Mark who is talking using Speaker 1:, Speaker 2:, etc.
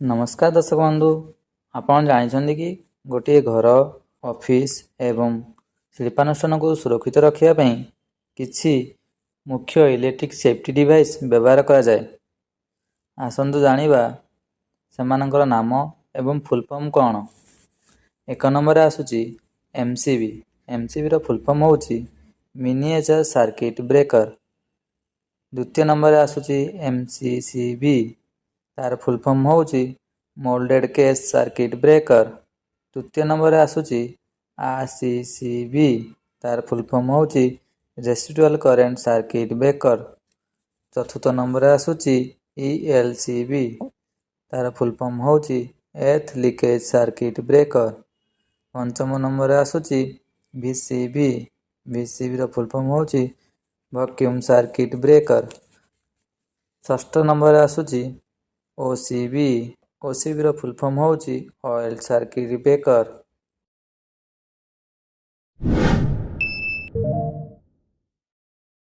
Speaker 1: नमस्कार दर्शक बंधु आपण जानते कि गोटे घर ऑफिस एवं शिल्पानुष्ठान को सुरक्षित रखा किछि मुख्य इलेक्ट्रिक सेफ्टी डिवाइस व्यवहार करा जाए। आसंतु जानिबा सेमानकर नाम एवं फुल फॉर्म कौन। एक नंबर आसुची एमसीबी। एमसीबी रो फुल फॉर्म होची मिनिएचर सर्किट ब्रेकर। द्वितीय नंबर आसुची एमसीसीबी। तार फुल फॉर्म होची मोल्डेड केस सर्किट ब्रेकर। तृतीय नंबर आसुची आरसीसीबी। तार फुल फॉर्म होची रेसिडुअल करेंट सर्किट ब्रेकर। चतुर्थ नंबर आसुची ईएलसीबी। तार फुल फॉर्म होची एर्थ लीकेज सर्किट ब्रेकर। पंचम नंबर आसुची वीसीबी। वीसीबी रो फुल फॉर्म होची वैक्यूम सर्किट ब्रेकर। षष्ठ नंबर आसुची ओसीबी। ओसीबी रो फुल फॉर्म होची ऑयल सर्किट ब्रेकर।